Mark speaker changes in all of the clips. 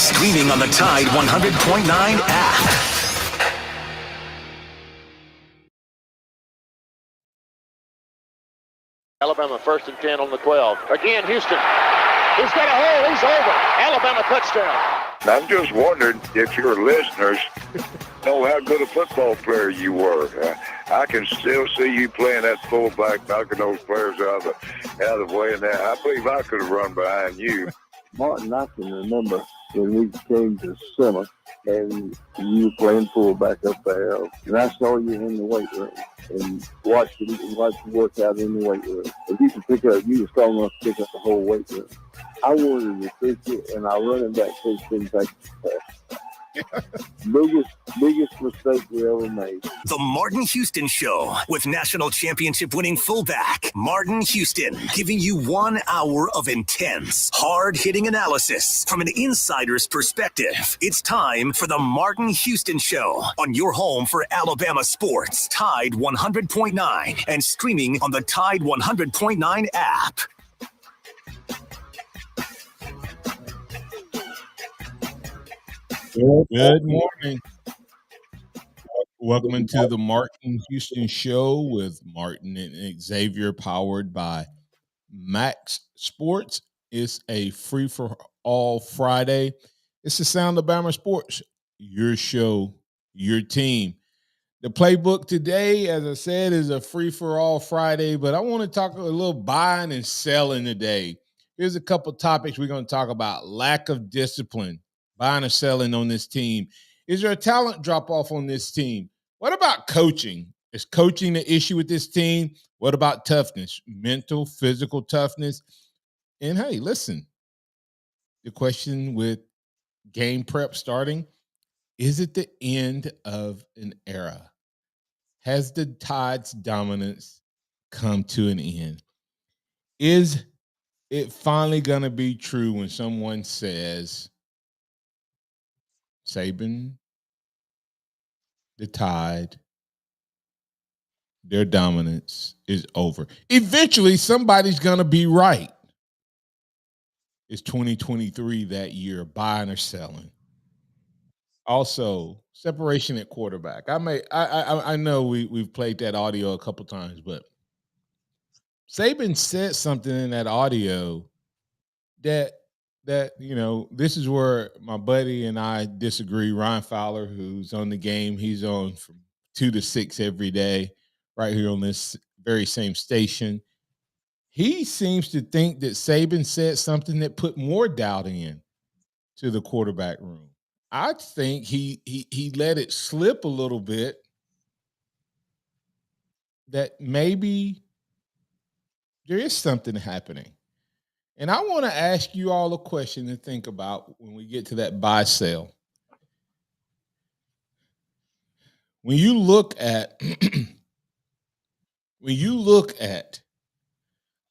Speaker 1: streaming on the Tide 100.9 app.
Speaker 2: Alabama 1st and 10 on the 12. Again, Houston. He's got a hole. He's over. Alabama touchdown.
Speaker 3: I'm just wondering if your listeners know how good a football player you were. I can still see you playing that fullback, knocking those players out of the way. And that, I believe I could have run behind you.
Speaker 4: Martin, I can remember when we came to summer and you were playing fullback up there. And I saw you in the weight room and watched you work out in the weight room. If you were strong enough to pick up the whole weight room. I wanted to fix it, and our running back coach didn't take the biggest mistake we ever made.
Speaker 1: The Martin Houston Show with national championship winning fullback Martin Houston, giving you 1 hour of intense, hard-hitting analysis from an insider's perspective. It's time for the Martin Houston Show on your home for Alabama sports, Tide 100.9, and streaming on the Tide 100.9 app.
Speaker 5: Good morning. Welcome to the Martin Houston Show with Martin and Xavier, powered by MaX Sports. It's a free-for-all Friday. It's the Sound of Bama Sports, your show, your team. The playbook today, as I said, is a free-for-all Friday, but I want to talk a little buying and selling today. Here's a couple topics we're going to talk about. Lack of discipline. Buying or selling on this team. Is there a talent drop-off on this team? What about coaching? Is coaching the issue with this team? What about toughness? Mental, physical toughness? And hey, listen, the question with game prep starting, is it the end of an era? Has the Tide's dominance come to an end? Is it finally going to be true when someone says, Saban, the Tide, their dominance is over? Eventually, somebody's going to be right. Is 2023 that year, buying or selling? Also, separation at quarterback. I know we've played that audio a couple times, but Saban said something in that audio that this is where my buddy and I disagree. Ryan Fowler, who's on the game, he's on from 2 to 6 every day, right here on this very same station. He seems to think that Saban said something that put more doubt in to the quarterback room. I think he let it slip a little bit that maybe there is something happening. And I want to ask you all a question to think about when we get to that buy sell. When you look at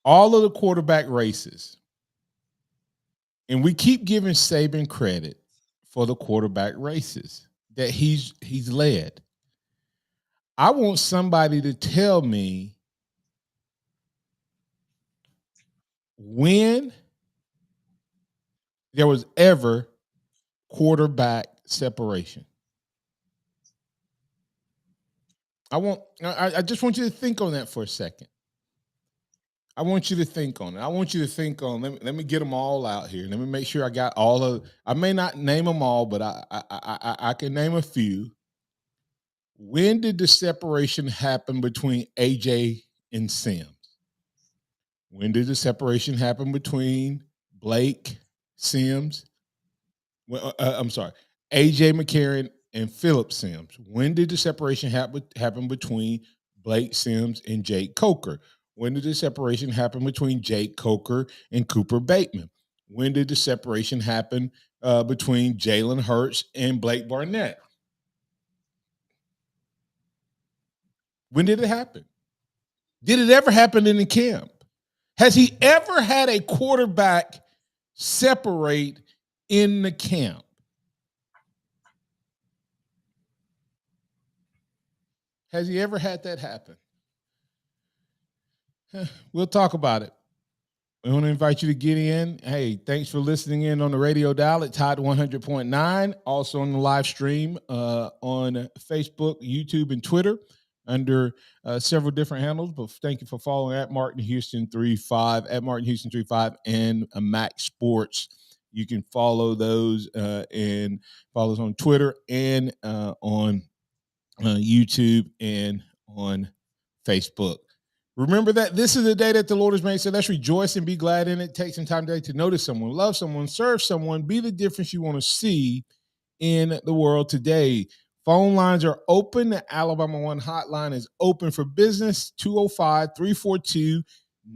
Speaker 5: all of the quarterback races, and we keep giving Saban credit for the quarterback races that he's led. I want somebody to tell me when there was ever quarterback separation. I just want you to think on that for a second. I want you to think on it. Let me get them all out here. Let me make sure I got all of. I may not name them all, but I can name a few. When did the separation happen between AJ and Sims? When did the separation happen between Blake, Sims? I'm sorry, AJ McCarron and Phillip Sims. When did the separation happen between Blake Sims and Jake Coker? When did the separation happen between Jake Coker and Cooper Bateman? When did the separation happen between Jalen Hurts and Blake Barnett? When did it happen? Did it ever happen in the camp? Has he ever had a quarterback separate in the camp? Has he ever had that happen? We'll talk about it. We want to invite you to get in. Hey, thanks for listening in on the radio dial at Tide 100.9. Also on the live stream on Facebook, YouTube, and Twitter under several different handles. But thank you for following at Martin Houston 35, at Martin Houston 35, and MaX Sports. You can follow those and follow us on Twitter and on YouTube and on Facebook. Remember that this is the day that the Lord has made, so let's rejoice and be glad in it. Take some time today to notice someone, love someone, serve someone, be the difference you want to see in the world today. Phone lines are open. The Alabama One hotline is open for business, 205-342-9904,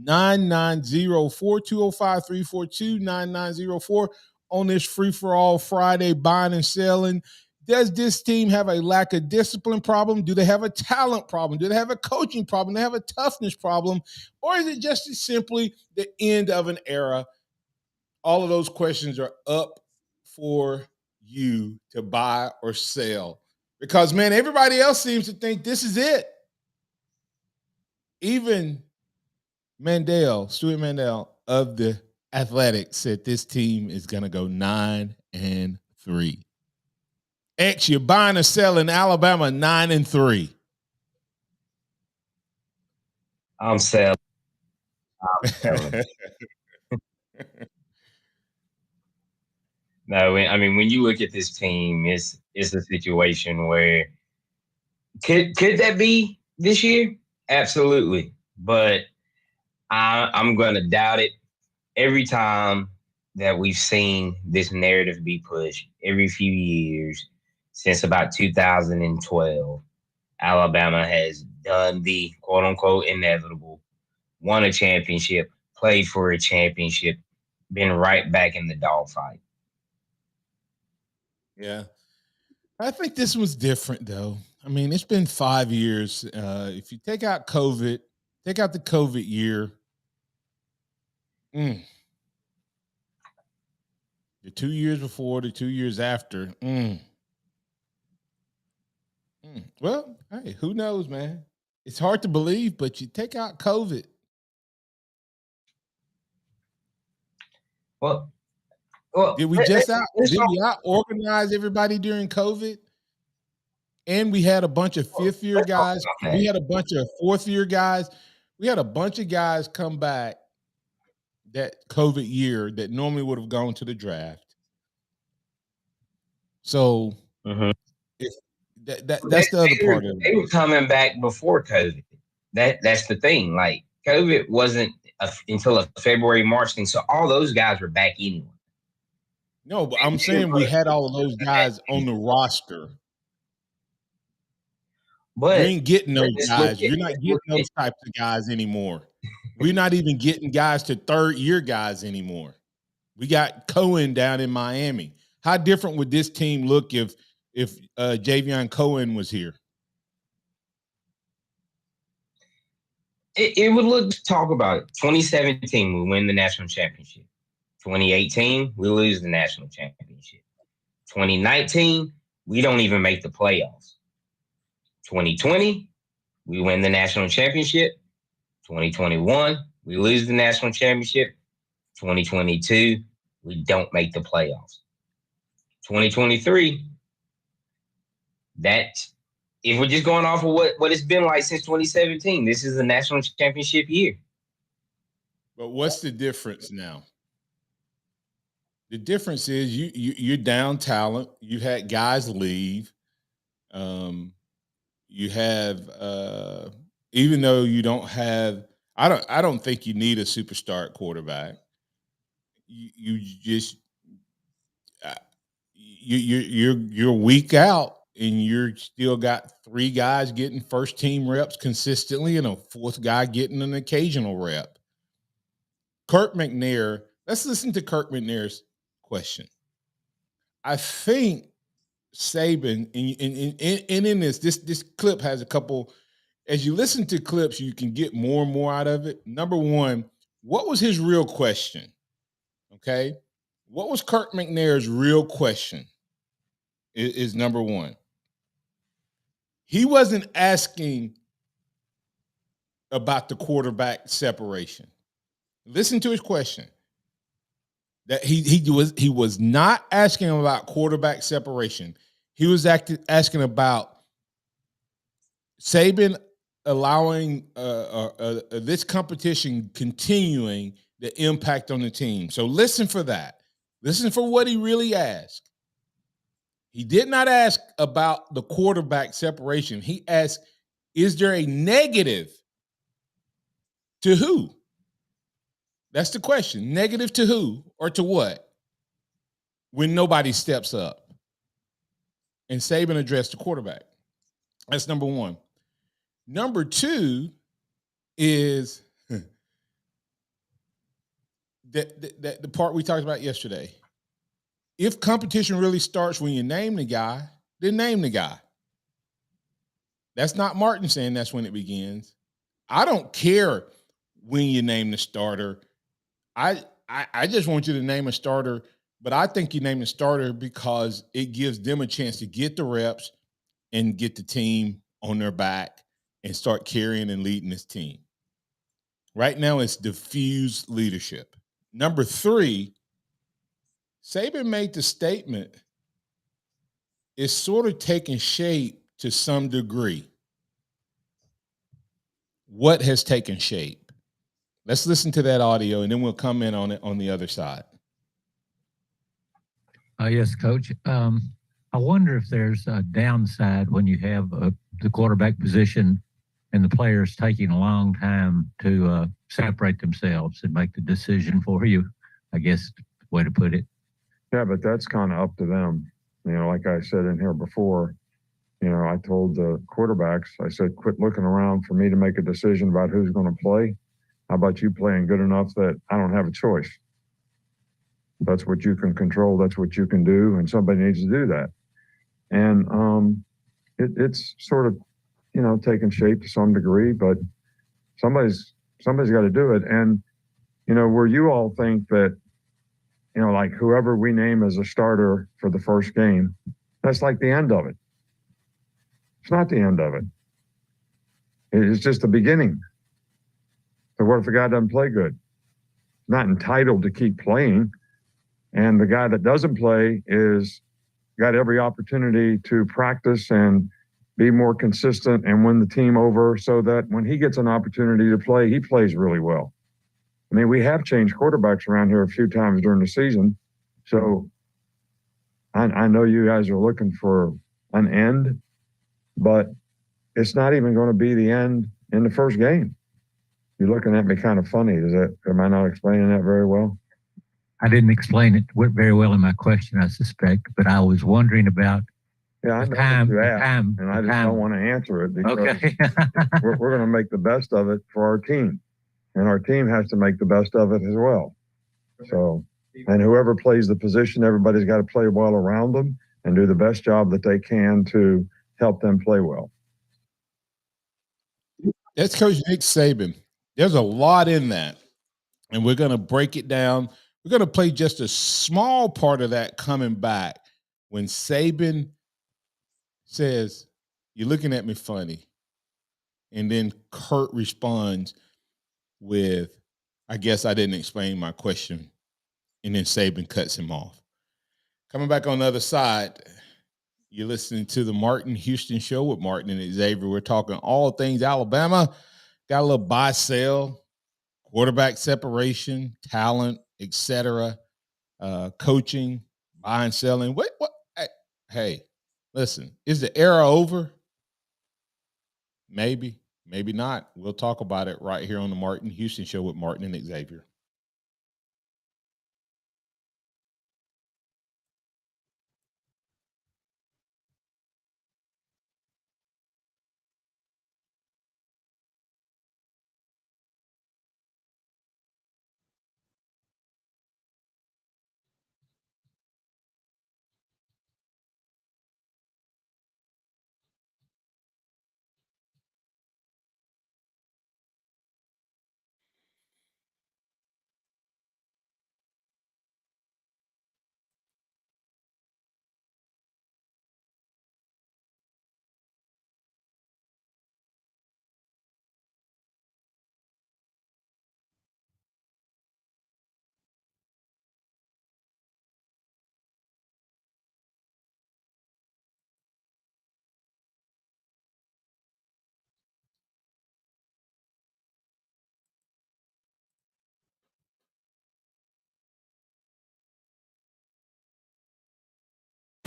Speaker 5: 205-342-9904 on this free-for-all Friday buying and selling. Does this team have a lack of discipline problem? Do they have a talent problem? Do they have a coaching problem? Do they have a toughness problem? Or is it just simply the end of an era? All of those questions are up for you to buy or sell. Because, man, everybody else seems to think this is it. Even Stuart Mandel of the Athletics said this team is going to go 9-3. X, you're buying or selling Alabama 9-3.
Speaker 6: I'm selling. No, I mean, when you look at this team, it's a situation where could that be this year? Absolutely, but I'm gonna doubt it. Every time that we've seen this narrative be pushed, every few years since about 2012, Alabama has done the quote unquote inevitable, won a championship, played for a championship, been right back in the dogfight.
Speaker 5: Yeah. I think this was different, though. I mean, it's been 5 years. If you take out the COVID year, the 2 years before, the 2 years after. Well, hey, who knows, man? It's hard to believe, but you take out COVID.
Speaker 6: Well,
Speaker 5: did we out organize everybody during COVID? And we had a bunch of fifth year guys. We had a bunch of fourth year guys. We had a bunch of guys come back that COVID year that normally would have gone to the draft. So if that's the other part of it.
Speaker 6: They were coming back before COVID. That's the thing. Like COVID wasn't until a February, March thing. So all those guys were back anyway.
Speaker 5: No, but I'm saying we had all of those guys on the roster. But you ain't getting those guys. You're not getting those types of guys anymore. We're not even getting guys to third year guys anymore. We got Cohen down in Miami. How different would this team look if Javion Cohen was here?
Speaker 6: It would look, talk about it. 2017, we win the national championship. 2018, we lose the national championship. 2019, we don't even make the playoffs. 2020, we win the national championship. 2021, we lose the national championship. 2022, we don't make the playoffs. 2023, if we're just going off of what it's been like since 2017, this is the national championship year.
Speaker 5: But what's the difference now? The difference is you're down talent. You had guys leave. You have even though you don't have, I don't think you need a superstar quarterback. You're weak out, and you're still got 3 guys getting first team reps consistently, and a 4th guy getting an occasional rep. Kirk McNair. Let's listen to Kirk McNair's question. I think Saban, and in this clip has a couple. As you listen to clips, you can get more and more out of it. Number one, what was his real question? Okay. What was Kirk McNair's real question? Is number one. He wasn't asking about the quarterback separation. Listen to his question. That he was not asking about quarterback separation. He was asking about Saban allowing this competition continuing the impact on the team. So listen for that. Listen for what he really asked. He did not ask about the quarterback separation. He asked, is there a negative to who? That's the question. Negative to who or to what? When nobody steps up. And Saban addressed the quarterback. That's number one. Number two is the part we talked about yesterday. If competition really starts when you name the guy, then name the guy. That's not Martin saying that's when it begins. I don't care when you name the starter. I just want you to name a starter, but I think you name the starter because it gives them a chance to get the reps and get the team on their back and start carrying and leading this team. Right now, it's diffused leadership. Number three, Saban made the statement, it's sort of taking shape to some degree. What has taken shape? Let's listen to that audio, and then we'll comment on it on the other side.
Speaker 7: Yes, Coach. I wonder if there's a downside when you have the quarterback position and the players taking a long time to separate themselves and make the decision for you, I guess, way to put it.
Speaker 8: Yeah, but that's kind of up to them. You know, like I said in here before, you know, I told the quarterbacks, I said, quit looking around for me to make a decision about who's going to play. How about you playing good enough that I don't have a choice? That's what you can control. That's what you can do. And somebody needs to do that. And it's sort of, you know, taking shape to some degree, but somebody's got to do it. And, you know, where you all think that, you know, like whoever we name as a starter for the first game, that's like the end of it. It's not the end of it. It's just the beginning. So what if the guy doesn't play good? Not entitled to keep playing. And the guy that doesn't play is got every opportunity to practice and be more consistent and win the team over so that when he gets an opportunity to play, he plays really well. I mean, we have changed quarterbacks around here a few times during the season. So I know you guys are looking for an end, but it's not even going to be the end in the first game. You're looking at me kind of funny. Am I not explaining that very well?
Speaker 7: I didn't explain it very well in my question, I suspect, but I was wondering about
Speaker 8: I know
Speaker 7: time,
Speaker 8: you asked, and I just don't want to answer it because we're going to make the best of it for our team. And our team has to make the best of it as well. So, and whoever plays the position, everybody's got to play well around them and do the best job that they can to help them play well.
Speaker 5: That's Coach Nick Saban. There's a lot in that, and we're going to break it down. We're going to play just a small part of that coming back when Saban says, "You're looking at me funny." And then Kurt responds with, "I guess I didn't explain my question." And then Saban cuts him off. Coming back on the other side, you're listening to the Martin Houston Show with Martin and Xavier. We're talking all things Alabama. Got a little buy, sell, quarterback separation, talent, etc., coaching, buying, selling. What? Hey, listen, is the era over? Maybe, maybe not. We'll talk about it right here on the Martin Houston Show with Martin and Xavier.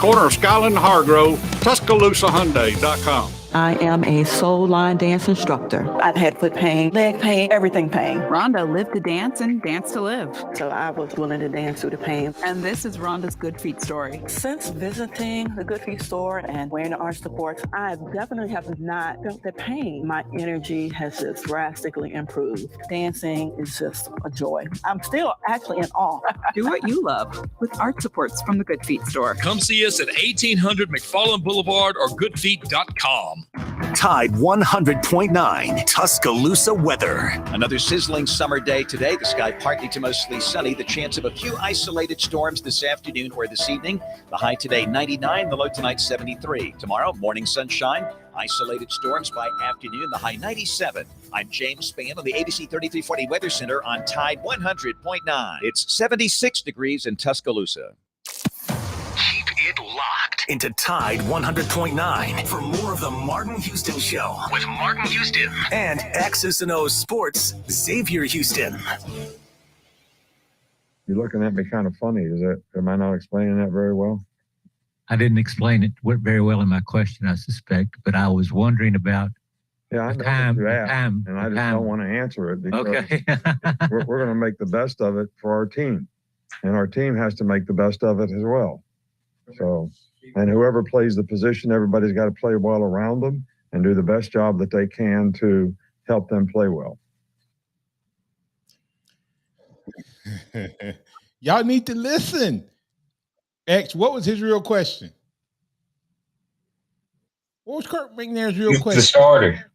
Speaker 9: corner of Skyland and Hargrove, TuscaloosaHyundai.com.
Speaker 10: I am a soul line dance instructor. I've had foot pain, leg pain, everything pain.
Speaker 11: Rhonda lived to dance and danced to live.
Speaker 10: So I was willing to dance through the pain.
Speaker 11: And this is Rhonda's Good Feet story.
Speaker 10: Since visiting the Good Feet store and wearing the arch supports, I definitely have not felt the pain. My energy has just drastically improved. Dancing is just a joy. I'm still actually in awe.
Speaker 11: Do what you love with arch supports from the Good Feet store.
Speaker 12: Come see us at 1800 McFarland Boulevard or goodfeet.com.
Speaker 1: Tide 100.9 Tuscaloosa weather.
Speaker 13: Another sizzling summer day today. The sky partly to mostly sunny. The chance of a few isolated storms this afternoon or this evening. The high today 99, the low tonight 73. Tomorrow, morning sunshine. Isolated storms by afternoon, the high 97. I'm James Spann on the ABC 3340 Weather Center on Tide 100.9. It's 76 degrees in Tuscaloosa.
Speaker 1: Keep it locked into Tide 100.9 for more of the Martin Houston Show with Martin Houston and X's and O's Sports, Xavier Houston.
Speaker 8: You're looking at me kind of funny. Am I not explaining that very well?
Speaker 7: I didn't explain it very well in my question, I suspect, but I was wondering about
Speaker 8: I know
Speaker 7: time,
Speaker 8: what you asked, and I just don't want to answer it because we're going to make the best of it for our team, and our team has to make the best of it as well. So, and whoever plays the position, everybody's got to play well around them and do the best job that they can to help them play well.
Speaker 5: Y'all need to listen. X, what was his real question? What was Kirk McNair's real question?
Speaker 6: The starter.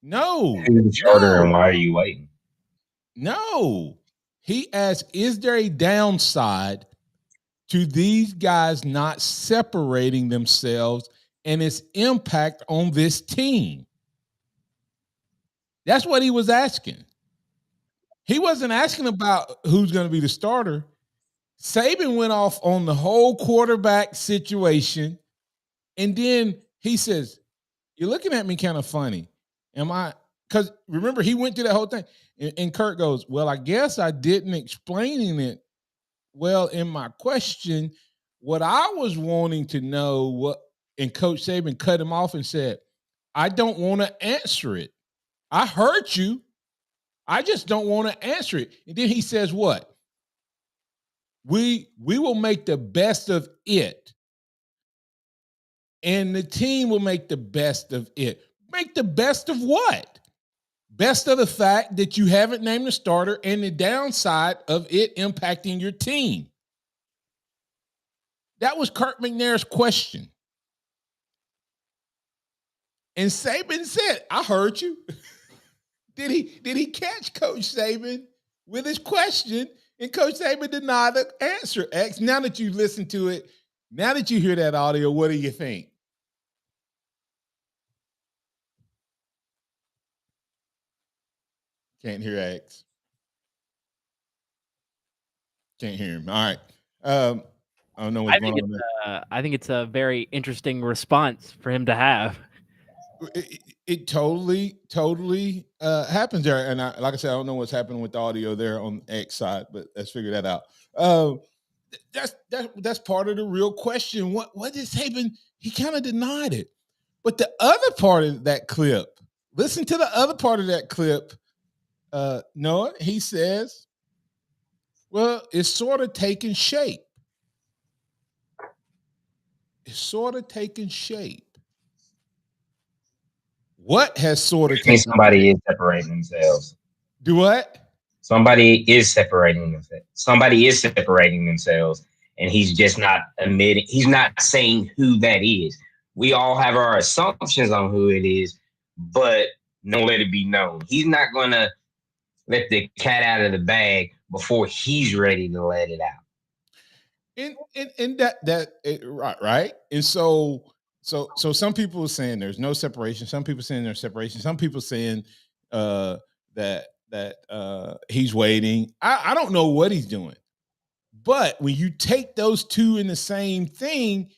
Speaker 5: No.
Speaker 6: Who's the starter and why are you waiting?
Speaker 5: No. He asked, is there a downside to these guys not separating themselves and its impact on this team? That's what he was asking. He wasn't asking about who's going to be the starter. Saban went off on the whole quarterback situation, and then he says, you're looking at me kind of funny. Am I? Because remember, he went through that whole thing, and Kurt goes, well, I guess I didn't explain it well in my question. What I was wanting to know, and Coach Saban cut him off and said, I don't want to answer it. I heard you. I just don't want to answer it. And then he says what? We will make the best of it. And the team will make the best of it. Make the best of what? Best of the fact that you haven't named a starter and the downside of it impacting your team. That was Kirk McNair's question. And Saban said, I heard you. Did he catch Coach Saban with his question? And Coach Saban denied the answer. X, now that you listen to it, now that you hear that audio, what do you think? Can't hear X. Can't hear him. All right. I don't know what's going on.
Speaker 14: I think it's a very interesting response for him to have.
Speaker 5: It totally happens there. And like I said, I don't know what's happening with the audio there on X side, but let's figure that out. That's part of the real question. What is Saban? He kind of denied it. But the other part of that clip, listen to the other part of that clip. Noah, he says, well, it's sort of taking shape. It's sort of taking shape. What has sort of taken?
Speaker 6: Somebody is separating themselves.
Speaker 5: Do what?
Speaker 6: Somebody is separating themselves. Somebody is separating themselves, and he's just not admitting. He's not saying who that is. We all have our assumptions on who it is, but don't let it be known. He's not going to let the cat out of the bag before he's ready to let it out.
Speaker 5: And right. And so some people are saying there's no separation. Some people saying there's separation. Some people saying that he's waiting. I don't know what he's doing. But when you take those two in the same thing,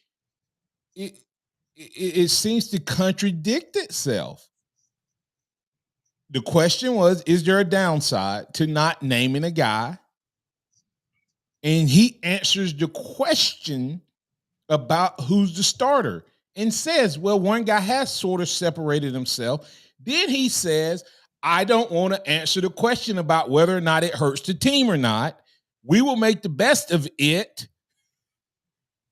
Speaker 5: it seems to contradict itself. The question was, is there a downside to not naming a guy? And he answers the question about who's the starter and says, well, one guy has sort of separated himself. Then he says, I don't want to answer the question about whether or not it hurts the team or not. We will make the best of it.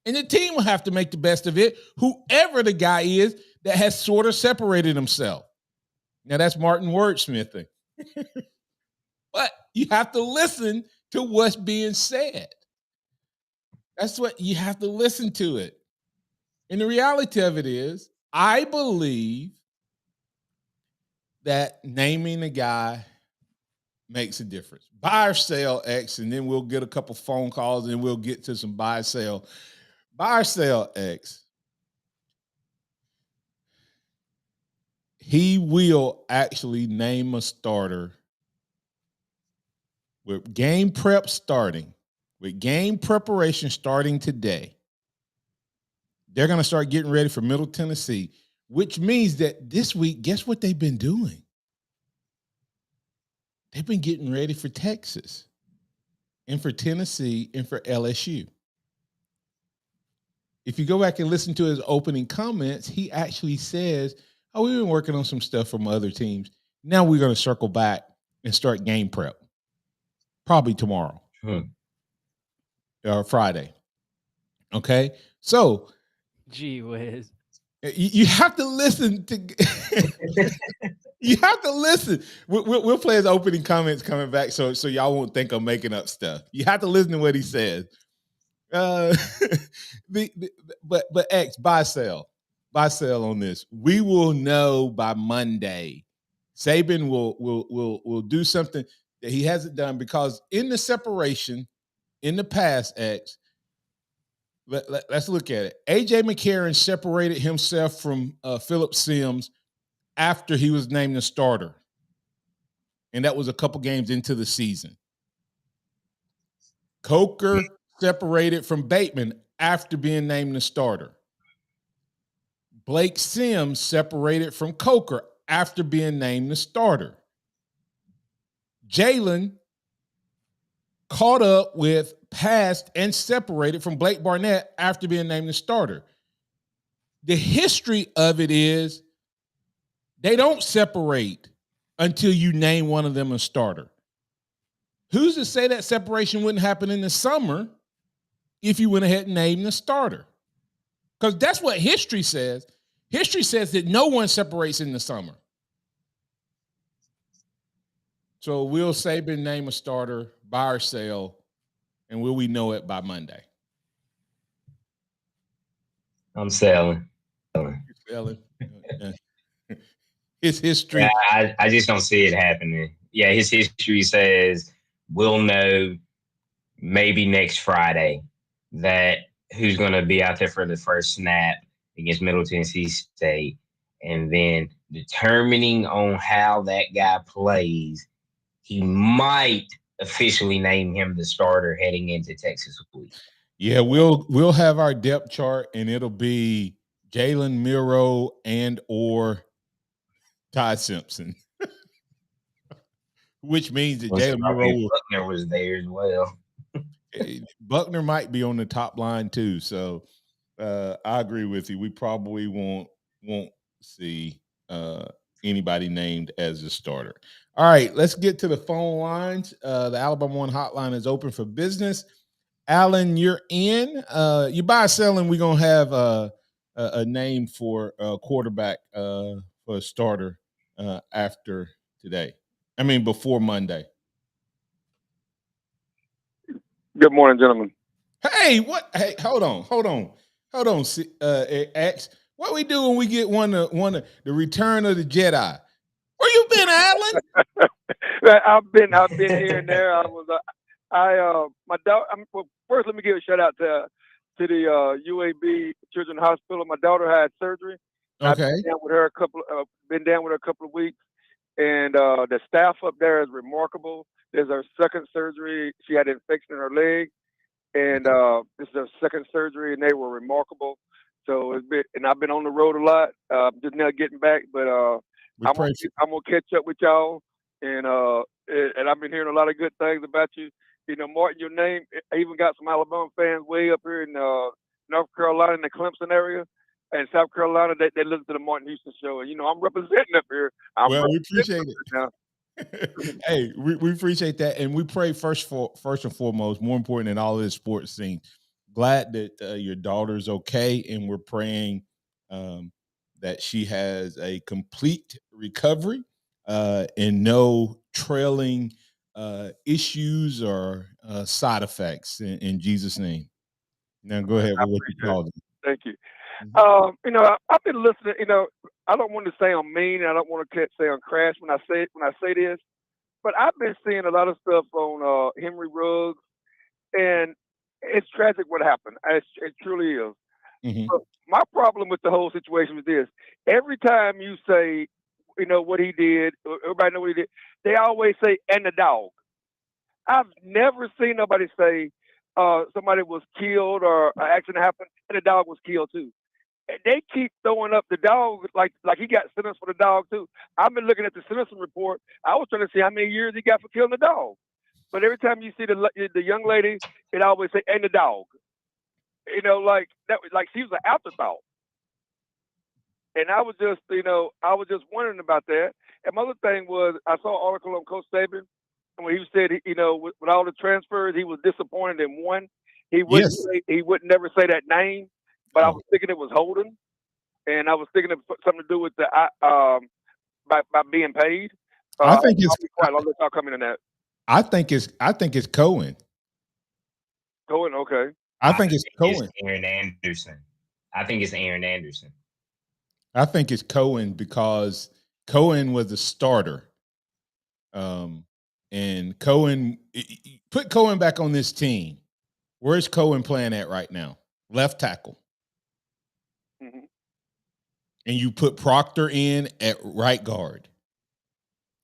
Speaker 5: And the team will have to make the best of it, whoever the guy is that has sort of separated himself. Now, that's Martin wordsmithing. But you have to listen to what's being said. That's what you have to listen to it. And the reality of it is, I believe that naming a guy makes a difference. Buy or sell X, and then we'll get a couple phone calls and we'll get to some buy or sell. Buy or sell X. He will actually name a starter with game prep starting, with game preparation starting today. They're going to start getting ready for Middle Tennessee, which means that this week, guess what they've been doing? They've been getting ready for Texas and for Tennessee and for LSU. If you go back and listen to his opening comments, he actually says, oh, we've been working on some stuff from other teams. Now we're going to circle back and start game prep. Probably tomorrow or Friday. Okay? So,
Speaker 14: gee whiz.
Speaker 5: You have to listen to you have to listen. We'll play his opening comments coming back so y'all won't think I'm making up stuff. You have to listen to what he says. But X, buy sell on this. We will know by Monday. Saban will do something that he hasn't done, because in the separation in the past, X, let's look at it. A.J. McCarron separated himself from Phillip Sims after he was named the starter. And that was a couple games into the season. Coker separated from Bateman after being named the starter. Blake Sims separated from Coker after being named the starter. Jalen caught up with, passed, and separated from Blake Barnett after being named the starter. The history of it is they don't separate until you name one of them a starter. Who's to say that separation wouldn't happen in the summer if you went ahead and named the starter? Because that's what history says. History says that no one separates in the summer. So will Saban name a starter, buy or sell, and will we know it by Monday?
Speaker 6: I'm selling.
Speaker 5: You're selling. His history.
Speaker 6: Yeah, I just don't see it happening. Yeah, his history says we'll know maybe next Friday that who's going to be out there for the first snap against Middle Tennessee State, and then determining on how that guy plays, he might officially name him the starter heading into Texas week.
Speaker 5: Yeah, we'll have our depth chart, and it'll be Jalen Miro and or Ty Simpson, which means that Jalen Miro
Speaker 6: Buckner was there as well.
Speaker 5: Buckner might be on the top line too. So I agree with you. We probably won't see anybody named as a starter. All right, let's get to the phone lines. The Alabama One hotline is open for business. Alan, you're in. You buy or selling, we're gonna have a name for a quarterback for a starter after today. I mean, before Monday.
Speaker 15: Good morning, gentlemen.
Speaker 5: Hey, what? Hey, hold on. X. What we do when we get one of the Return of the Jedi? Where you been, Alan?
Speaker 15: I've been here and there. My daughter. Well, first, let me give a shout out to the UAB Children's Hospital. My daughter had surgery.
Speaker 5: Okay.
Speaker 15: I've been down with her a couple of weeks, and the staff up there is remarkable. This is her second surgery. She had an infection in her leg, and this is her second surgery, and they were remarkable. So and I've been on the road a lot. Just now getting back, but I'm gonna catch up with y'all, and I've been hearing a lot of good things about you. You know, Martin, your name. I even got some Alabama fans way up here in North Carolina, in the Clemson area, and South Carolina, they listen to the Martin Houston show. And, I'm representing up here.
Speaker 5: Well, we appreciate it. Now. Hey, we appreciate that. And we pray first and foremost, more important than all of this sports scene. Glad that your daughter's okay. And we're praying that she has a complete recovery and no trailing issues or side effects in Jesus' name. Now go ahead with what you called it.
Speaker 15: Thank you. I've been listening. I don't want to say I'm mean. I don't want to say I'm crass when I say this, but I've been seeing a lot of stuff on Henry Ruggs, and it's tragic what happened. It truly is.
Speaker 5: Mm-hmm.
Speaker 15: But my problem with the whole situation is this: every time you say, what he did, everybody know what he did, they always say, "and the dog." I've never seen nobody say somebody was killed or an accident happened and the dog was killed too. And they keep throwing up the dog like he got sentenced for the dog too. I've been looking at the sentencing report. I was trying to see how many years he got for killing the dog. But every time you see the young lady, it always say "and the dog." Like that, like she was an afterthought. And I was just wondering about that. And my other thing was, I saw an article on Coach Saban, and when he said, with all the transfers, he was disappointed in one. He wouldn't never say that name, but I was thinking it was Holden, and I was thinking it something to do with the by being paid.
Speaker 5: I think it's
Speaker 15: quite. I'll let y'all come in on that.
Speaker 5: I think it's Cohen.
Speaker 15: Cohen, okay.
Speaker 5: I think it's Cohen.
Speaker 6: Aaron Anderson. I think it's Aaron Anderson.
Speaker 5: I think it's Cohen because Cohen was a starter. And Cohen, put Cohen back on this team. Where's Cohen playing at right now? Left tackle.
Speaker 15: Mm-hmm.
Speaker 5: And you put Proctor in at right guard.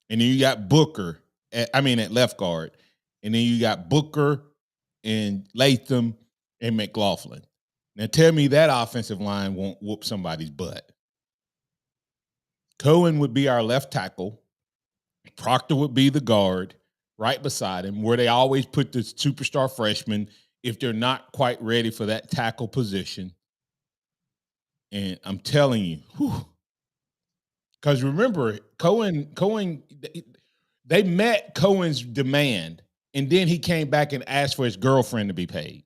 Speaker 5: And then you got Booker at left guard. And then you got Booker and Latham and McLaughlin. Now tell me that offensive line won't whoop somebody's butt. Cohen would be our left tackle. Proctor would be the guard right beside him, where they always put the superstar freshman if they're not quite ready for that tackle position. And I'm telling you, because remember, Cohen, they met Cohen's demand, and then he came back and asked for his girlfriend to be paid.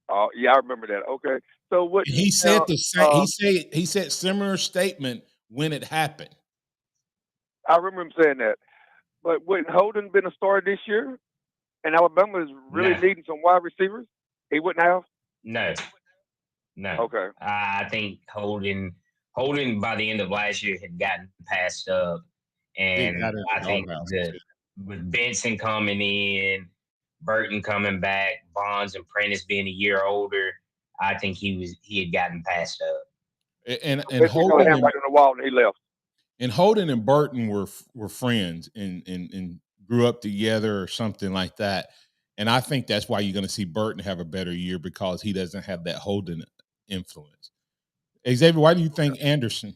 Speaker 15: Oh, yeah, I remember that. Okay, so what
Speaker 5: he said the same? He said similar statement when it happened.
Speaker 15: I remember him saying that. But wouldn't Holden been a starter this year? And Alabama is really needing some wide receivers? He wouldn't have?
Speaker 6: No.
Speaker 15: Okay.
Speaker 6: I think Holden by the end of last year had gotten passed up. And I think with Benson coming in, Burton coming back, Bonds and Prentice being a year older, I think he had gotten passed up.
Speaker 5: And Holden
Speaker 15: him right on the wall and he left.
Speaker 5: And Holden and Burton were friends and grew up together or something like that. And I think that's why you're going to see Burton have a better year, because he doesn't have that Holden influence. Xavier, why do you think Anderson?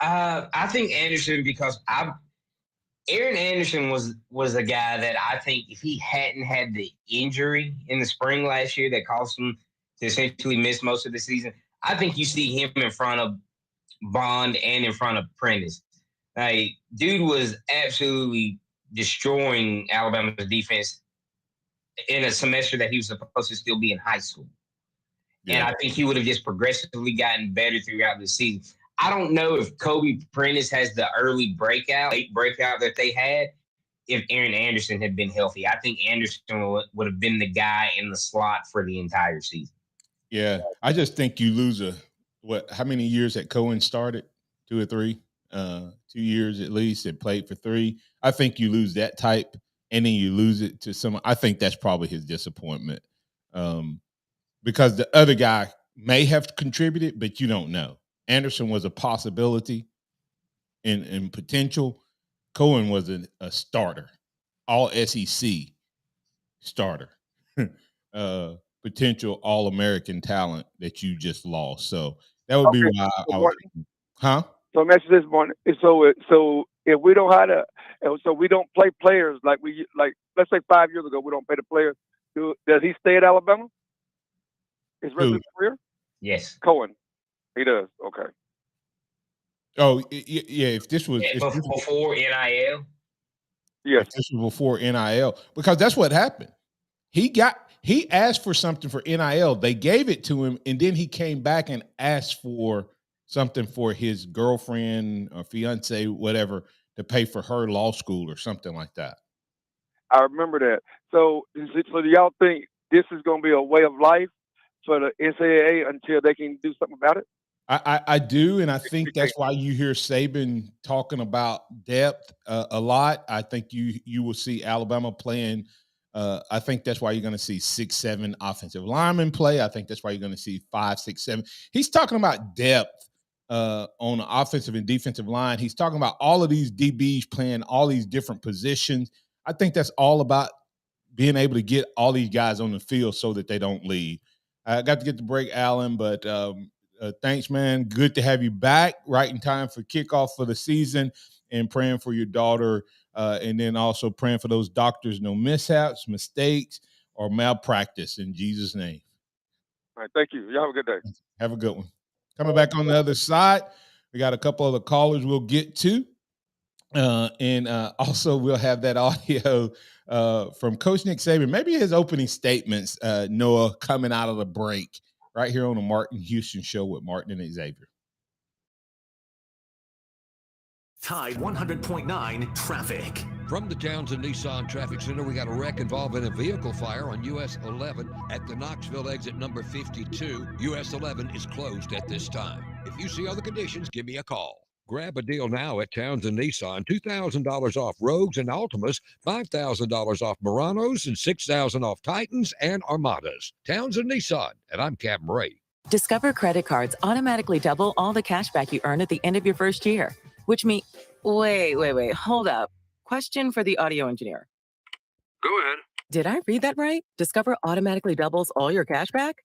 Speaker 6: I think Anderson because Aaron Anderson was a guy that I think if he hadn't had the injury in the spring last year that caused him to essentially miss most of the season, I think you see him in front of Bond and in front of Prentice. Like, dude was absolutely destroying Alabama's defense in a semester that he was supposed to still be in high school. Yeah. And I think he would have just progressively gotten better throughout the season. I don't know if Kobe Prentice has the late breakout that they had if Aaron Anderson had been healthy. I think Anderson would have been the guy in the slot for the entire season.
Speaker 5: Yeah, I just think you lose how many years that Cohen started? 2 or 3? 2 years at least, and played for 3. I think you lose that type, and then you lose it to someone. I think that's probably his disappointment, because the other guy may have contributed, but you don't know. Anderson was a possibility in potential. Cohen was a starter, all SEC starter, potential All-American talent that you just lost. So that would be why I was. Huh?
Speaker 15: So I'm asking this morning. So if we don't so we don't play players like let's say 5 years ago, we don't pay the players. Does he stay at Alabama? His rest of his career?
Speaker 6: Yes.
Speaker 15: Cohen. He does. Okay.
Speaker 5: Oh, yeah. If this was
Speaker 6: before NIL.
Speaker 15: Yes.
Speaker 5: If this was before NIL, because that's what happened. He asked for something for NIL. They gave it to him, and then he came back and asked for something for his girlfriend or fiance, whatever, to pay for her law school or something like that.
Speaker 15: I remember that. So do y'all think this is going to be a way of life for the NCAA until they can do something about it?
Speaker 5: I do, and I think that's why you hear Saban talking about depth a lot. I think you will see Alabama playing. I think that's why you're going to see 6-7 offensive linemen play. I think that's why you're going to see 5, 6, 7. He's talking about depth on the offensive and defensive line. He's talking about all of these DBs playing all these different positions. I think that's all about being able to get all these guys on the field so that they don't leave. I got to get the break, Alan, but thanks, man. Good to have you back right in time for kickoff for the season, and praying for your daughter, and then also praying for those doctors, no mishaps, mistakes, or malpractice in Jesus' name.
Speaker 15: All right, thank you. Y'all have a good day.
Speaker 5: Have a good one. Coming back on the other side, we got a couple other callers we'll get to. And also we'll have that audio from Coach Nick Saban, maybe his opening statements, Noah, coming out of the break right here on the Martin Houston Show with Martin and Xavier.
Speaker 1: Tide 100.9 traffic.
Speaker 16: From the Townsend Nissan Traffic Center, we got a wreck involving a vehicle fire on US 11 at the Knoxville exit number 52. US 11 is closed at this time. If you see other conditions, give me a call. Grab a deal now at Townsend Nissan. $2,000 off Rogues and Altimas, $5,000 off Muranos, and $6,000 off Titans and Armadas. Townsend Nissan, and I'm Captain Ray.
Speaker 17: Discover credit cards automatically double all the cash back you earn at the end of your first year, which means... Wait, hold up. Question for the audio engineer.
Speaker 18: Go ahead.
Speaker 17: Did I read that right? Discover automatically doubles all your cash back?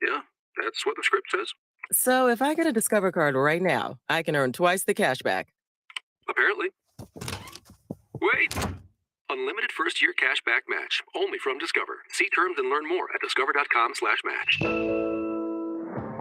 Speaker 18: Yeah, that's what the script says.
Speaker 17: So if I get a Discover card right now, I can earn twice the cash back.
Speaker 18: Apparently. Wait! Unlimited first-year cash back match. Only from Discover. See terms and learn more at discover.com/match.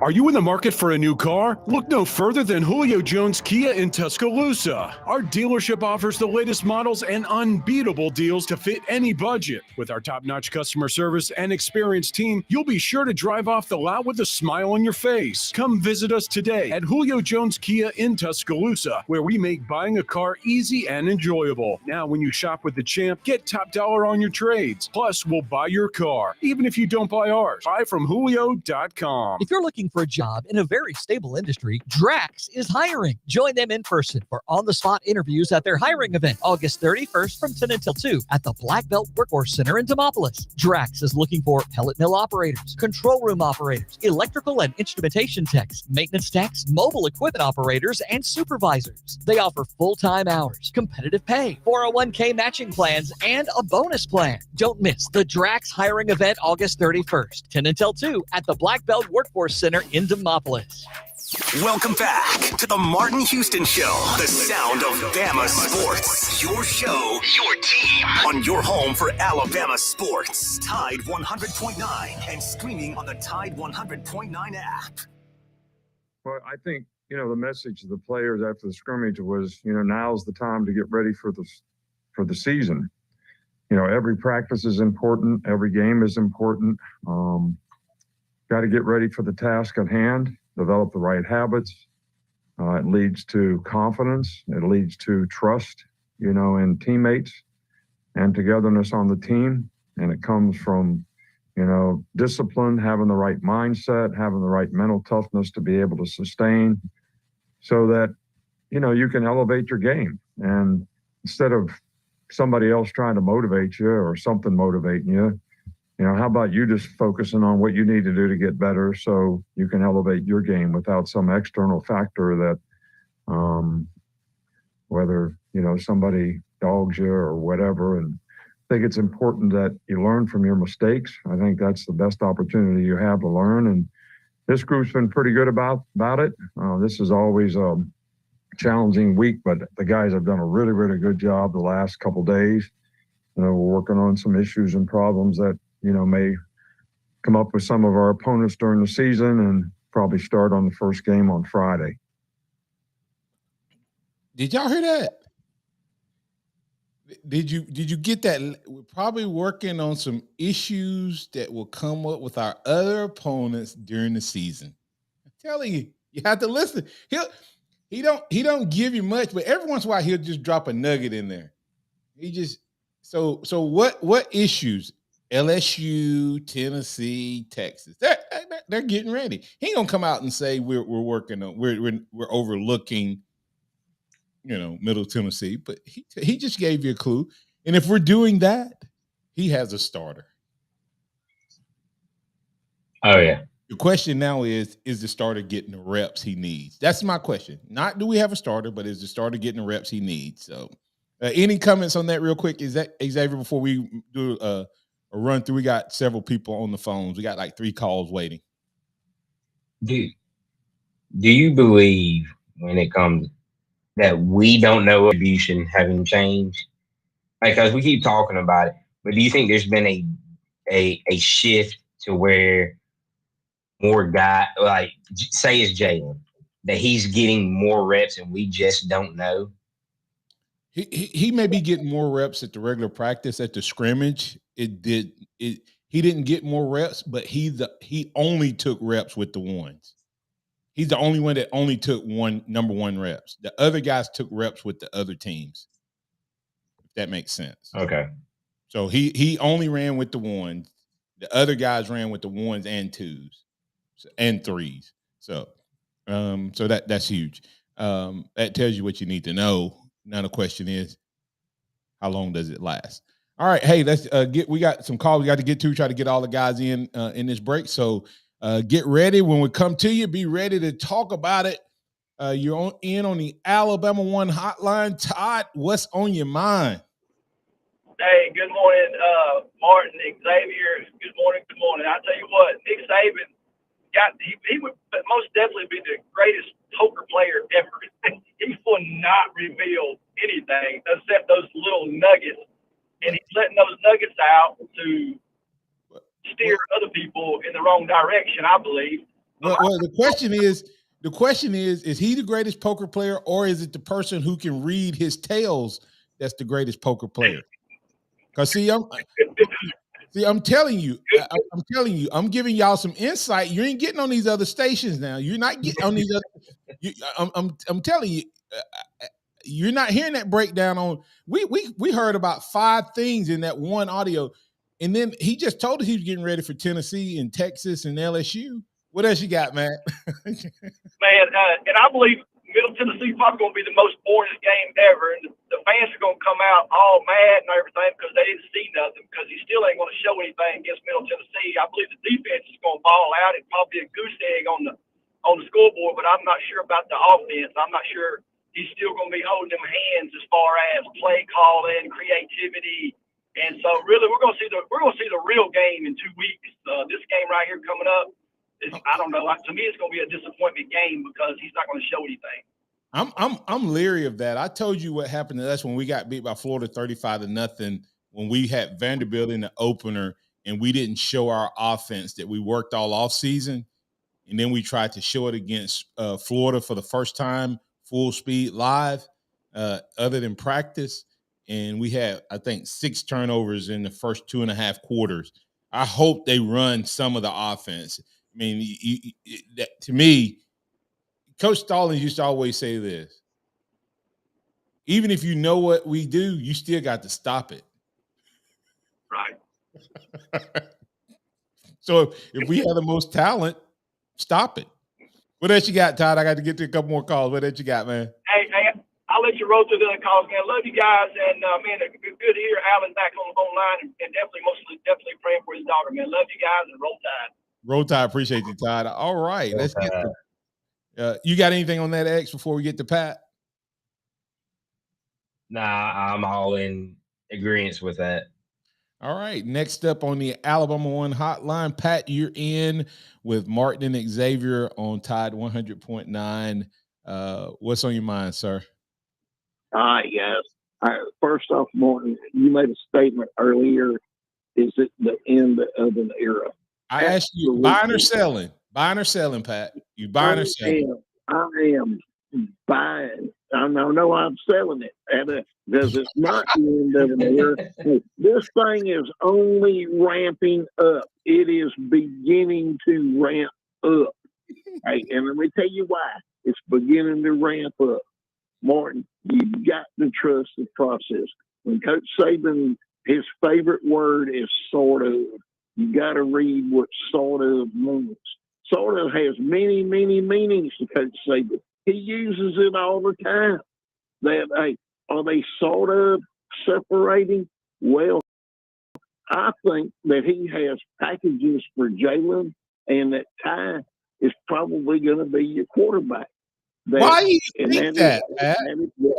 Speaker 19: Are you in the market for a new car? Look no further than Julio Jones Kia in Tuscaloosa. Our dealership offers the latest models and unbeatable deals to fit any budget. With our top-notch customer service and experienced team, you'll be sure to drive off the lot with a smile on your face. Come visit us today at Julio Jones Kia in Tuscaloosa, where we make buying a car easy and enjoyable. Now, when you shop with the champ, get top dollar on your trades. Plus, we'll buy your car, even if you don't buy ours. Buy from Julio.com.
Speaker 20: If you're looking for a job in a very stable industry, Drax is hiring. Join them in person for on-the-spot interviews at their hiring event, August 31st from 10 until 2 at the Black Belt Workforce Center in Demopolis. Drax is looking for pellet mill operators, control room operators, electrical and instrumentation techs, maintenance techs, mobile equipment operators, and supervisors. They offer full-time hours, competitive pay, 401k matching plans, and a bonus plan. Don't miss the Drax hiring event August 31st, 10 until 2 at the Black Belt Workforce Center in Demopolis.
Speaker 1: Welcome back to the Martin Houston Show, the sound of Bama sports. Your show, your team, on your home for Alabama sports. Tide 100.9 and streaming on the Tide 100.9 app.
Speaker 8: Well, I think, the message to the players after the scrimmage was, now's the time to get ready for the season. Every practice is important. Every game is important. Got to get ready for the task at hand, develop the right habits. It leads to confidence. It leads to trust, in teammates and togetherness on the team. And it comes from, discipline, having the right mindset, having the right mental toughness to be able to sustain so that, you can elevate your game. And instead of somebody else trying to motivate you or something motivating you, how about you just focusing on what you need to do to get better so you can elevate your game without some external factor that, whether, somebody dogs you or whatever. And I think it's important that you learn from your mistakes. I think that's the best opportunity you have to learn. And this group's been pretty good about it. This is always a challenging week, but the guys have done a really, really good job the last couple of days. We're working on some issues and problems that may come up with some of our opponents during the season and probably start on the first game on Friday.
Speaker 5: Did y'all hear that? Did you get that? We're probably working on some issues that will come up with our other opponents during the season. I'm telling you, you have to listen. He don't give you much, but every once in a while he'll just drop a nugget in there. He just so what issues? LSU, Tennessee, Texas. They're getting ready. He ain't gonna come out and say we're working on we're overlooking, Middle Tennessee, but he just gave you a clue. And if we're doing that, he has a starter.
Speaker 6: Oh yeah.
Speaker 5: The question now is the starter getting the reps he needs? That's my question. Not do we have a starter, but is the starter getting the reps he needs? So, any comments on that real quick? Is that Xavier before we do a run through? We got several people on the phones. We got like 3 calls waiting.
Speaker 6: Do you believe when it comes that we don't know distribution having changed? Because we keep talking about it, but do you think there's been a shift to where more guy, like say it's Jalen, that he's getting more reps and we just don't know?
Speaker 5: He may be getting more reps at the regular practice. At the scrimmage, he didn't get more reps, but he only took reps with the ones. He's the only one that only took number one reps. The other guys took reps with the other teams. If that makes sense.
Speaker 6: Okay.
Speaker 5: So he only ran with the ones. The other guys ran with the ones and twos and threes. So that's huge. That tells you what you need to know. Now the question is, how long does it last? All right, hey, let's we got some calls we got to get to. Try to get all the guys in this break. So get ready. When we come to you, be ready to talk about it. You're on the Alabama One hotline. Todd, what's on your mind?
Speaker 21: Hey, good morning, Martin, Xavier. Good morning. I tell you what, Nick Saban he would most definitely be the greatest poker player ever. He will not reveal anything except those little nuggets, and he's letting those nuggets out to steer other people in the wrong direction, I believe.
Speaker 5: Well, the question is he the greatest poker player, or is it the person who can read his tails that's the greatest poker player? Because I'm telling you, I'm giving y'all some insight. You ain't getting on these other stations now. You're not getting on these other. I'm telling you, you're not hearing that breakdown on. We heard about 5 things in that one audio, and then he just told us he was getting ready for Tennessee and Texas and LSU. What else you got, Matt?
Speaker 21: Man, and I believe Middle Tennessee probably going to be the most boringest game ever, and the fans are going to come out all mad and everything because they didn't see nothing, because he still ain't going to show anything against Middle Tennessee. I believe the defense is going to ball out. It's probably a goose egg on the scoreboard, but I'm not sure about the offense. I'm not sure he's still going to be holding them hands as far as play calling, creativity, and so really we're going to see the real game in 2 weeks. This game right here coming up. I don't know. To me, it's going to be a disappointment game because he's not going to show anything.
Speaker 5: I'm leery of that. I told you what happened to us when we got beat by Florida 35-0 when we had Vanderbilt in the opener and we didn't show our offense that we worked all off season, and then we tried to show it against Florida for the first time, full speed live, other than practice, and we had I think 6 turnovers in the first 2.5 quarters. I hope they run some of the offense. I mean, to me, Coach Stallings used to always say this: even if you know what we do, you still got to stop it.
Speaker 21: Right.
Speaker 5: So if we have the most talent, stop it. What else you got, Todd? I got to get to a couple more calls. What else you got, man?
Speaker 21: Hey, I'll let you roll through the other calls, man. Love you guys, and man, good to hear Alan back online, and definitely praying for his daughter, man. Love you guys, and roll tide.
Speaker 5: Roll Tide, appreciate you, Todd. All right, let's get to, you got anything on that, X, before we get to Pat?
Speaker 6: Nah, I'm all in agreement with that.
Speaker 5: All right, next up on the Alabama One hotline, Pat, you're in with Martin and Xavier on Tide 100.9. What's on your mind, sir?
Speaker 4: Yes. First off, Martin, you made a statement earlier is it the end of an era?
Speaker 5: I asked you, buying or selling? Buying or selling, Pat? You buying or selling?
Speaker 4: I am buying. I know I'm selling it, and because it's not the end of an era. This thing is only ramping up. It is beginning to ramp up. Hey, and let me tell you why. It's beginning to ramp up. Martin, you've got to trust the process. When Coach Saban, his favorite word is sort of. You got to read what sort of means. Sort of has many, many meanings to Coach Saban. He uses it all the time. That, hey, are they sort of separating? Well, I think that he has packages for Jalen, and that Ty is probably going to be your quarterback.
Speaker 5: Why do you think that, Pat?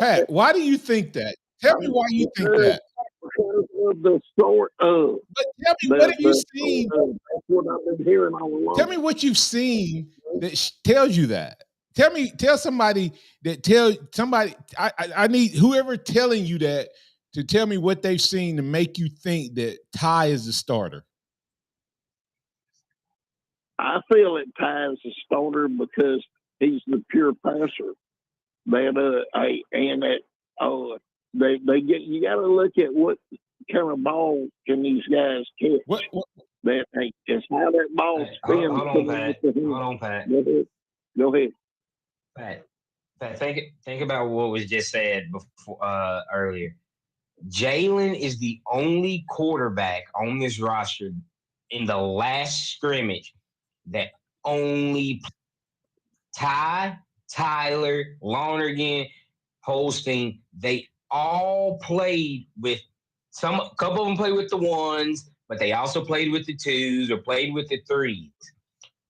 Speaker 5: Pat, why do you think that? Tell me why you think that.
Speaker 4: Because of the sort of.
Speaker 5: But tell me, what have you seen?
Speaker 4: That's what I've been hearing all along.
Speaker 5: Tell me what you've seen that tells you that. Tell somebody that I need whoever telling you that to tell me what they've seen to make you think that Ty is the starter.
Speaker 4: I feel that Ty is the starter because he's the pure passer. They get. You got to look at what kind of ball can these guys catch.
Speaker 5: What?
Speaker 4: It's how that ball spins.
Speaker 6: Hold on, Pat.
Speaker 4: Go ahead.
Speaker 6: Pat, think about what was just said before earlier. Jalen is the only quarterback on this roster in the last scrimmage that only Ty, Tyler, Lonergan, Holstein, they all played with a couple of them played with the ones, but they also played with the twos or played with the threes.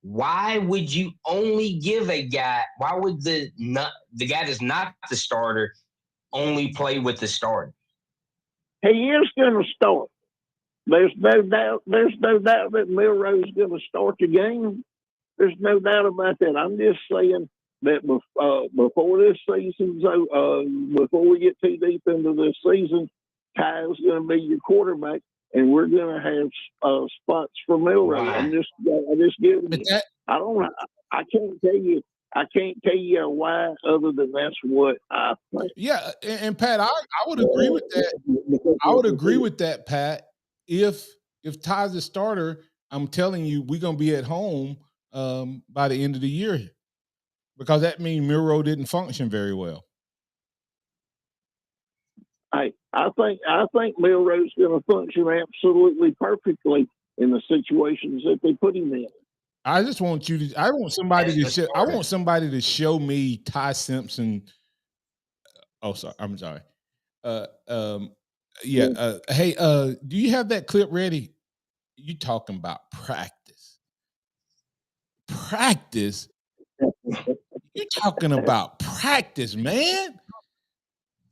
Speaker 6: Why would you only give a guy? Why would the guy that's not the starter only play with the starter?
Speaker 4: He is going to start. There's no doubt. There's no doubt that Milroe's going to start the game. There's no doubt about that. I'm just saying that before this season's before we get too deep into this season, Kyle's going to be your quarterback, and we're going to have spots for Milroe.
Speaker 6: Wow.
Speaker 4: I just giving you. I don't. I can't tell you. I can't tell you why, other than that's what I think.
Speaker 5: Yeah, and Pat, I would agree with that. I would agree with that, Pat. If Ty's a starter, I'm telling you, we're gonna be at home by the end of the year, because that means Milroe didn't function very well.
Speaker 4: I think Milroe's going to function absolutely perfectly in the situations that they put him in.
Speaker 5: I want somebody to show me Ty Simpson. Oh, sorry. I'm sorry. Hey, do you have that clip ready? You talking about practice? Practice? You talking about practice, man?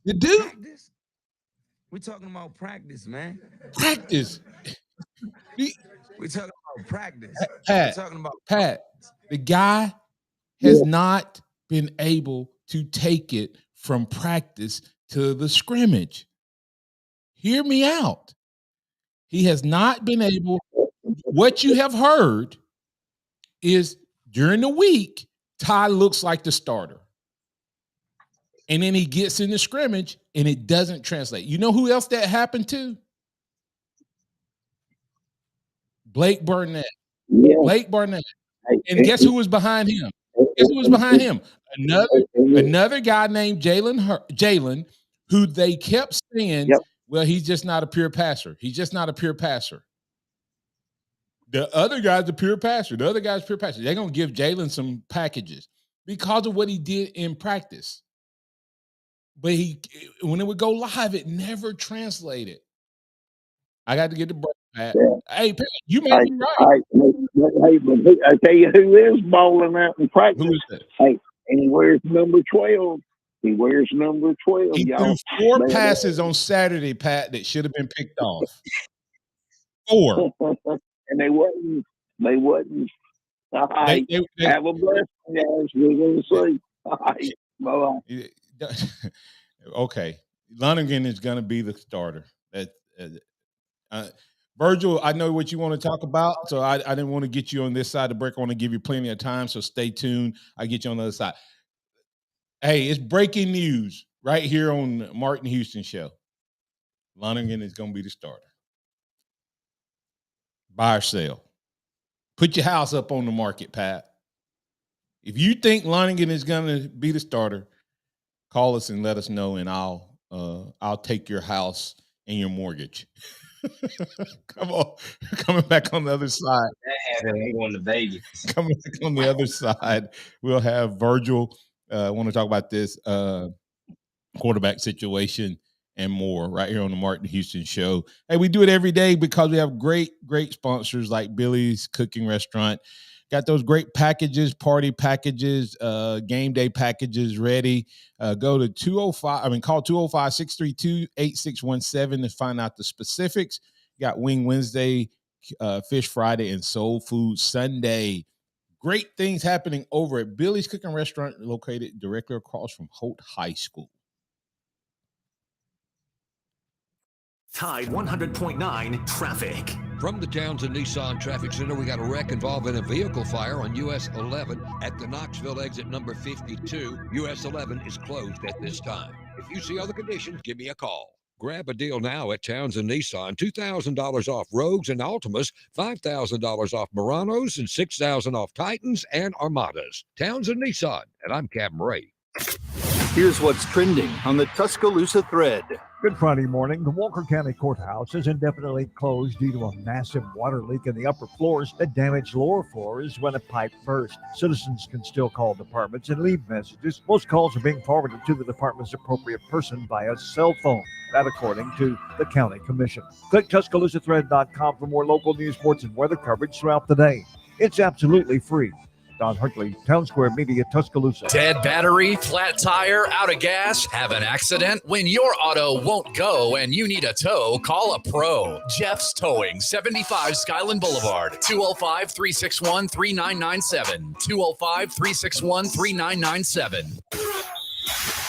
Speaker 5: The dude.
Speaker 2: Practice? We're talking about practice, man.
Speaker 5: Practice.
Speaker 2: We're talking about practice.
Speaker 5: Pat,
Speaker 2: we're talking about
Speaker 5: Pat, the guy has not been able to take it from practice to the scrimmage. Hear me out. He has not been able. What you have heard is during the week, Ty looks like the starter. And then he gets in the scrimmage and it doesn't translate. You know who else that happened to? Blake Burnett.
Speaker 4: Yeah.
Speaker 5: Blake Burnett. And guess who was behind him? Guess who was behind him? Another guy named Jalen, who they kept saying, well, he's just not a pure passer. He's just not a pure passer. The other guy's a pure passer. The other guy's pure passer. They're going to give Jalen some packages because of what he did in practice. But when it would go live, it never translated. I got to get the break, Pat. Hey, Pat, you may be right.
Speaker 4: I tell you who is balling out in practice.
Speaker 5: Who is that?
Speaker 4: Hey, and he wears number 12. He wears number 12.
Speaker 5: He threw 4 passes on Saturday, Pat, that should have been picked off. 4.
Speaker 4: And they wasn't. All right.
Speaker 5: They
Speaker 4: have a blessing, guys. We're going to see. All right. Bye-bye.
Speaker 5: Okay. Lonergan is going to be the starter. Virgil, I know what you want to talk about, so I didn't want to get you on this side of the break. I want to give you plenty of time, so stay tuned. I get you on the other side. Hey, it's breaking news right here on Martin Houston Show. Lonergan is going to be the starter. Buy or sell. Put your house up on the market, Pat. If you think Lonergan is going to be the starter, call us and let us know, and I'll take your house and your mortgage. Come on, coming back on the other side.
Speaker 6: I'm going to Vegas.
Speaker 5: Coming back on the other side, we'll have Virgil. I want to talk about this quarterback situation and more right here on the Martin Houston Show. Hey, we do it every day because we have great sponsors like Billy's Cooking Restaurant. Got those great packages, party packages, game day packages ready. Go to call 205-632-8617 to find out the specifics. Got Wing Wednesday, Fish Friday, and Soul Food Sunday. Great things happening over at Billy's Cooking Restaurant, located directly across from Holt High School.
Speaker 1: Tide 100.9 traffic.
Speaker 16: From the Townsend Nissan Traffic Center, we got a wreck involving a vehicle fire on US 11 at the Knoxville exit number 52. US 11 is closed at this time. If you see other conditions, give me a call. Grab a deal now at Townsend Nissan. $2,000 off Rogues and Altimas, $5,000 off Muranos, and $6,000 off Titans and Armadas. Townsend Nissan, and I'm Captain Ray.
Speaker 3: Here's what's trending on the Tuscaloosa thread.
Speaker 22: Good Friday morning. The Walker County Courthouse is indefinitely closed due to a massive water leak in the upper floors that damaged lower floors when a pipe burst. Citizens can still call departments and leave messages. Most calls are being forwarded to the department's appropriate person via cell phone. That according to the county commission. Click TuscaloosaThread.com for more local news, sports, and weather coverage throughout the day. It's absolutely free. Don Huntley, Town Square Media, Tuscaloosa.
Speaker 23: Dead battery, flat tire, out of gas, have an accident? When your auto won't go and you need a tow, call a pro. Jeff's Towing, 75 Skyland Boulevard, 205-361-3997, 205-361-3997.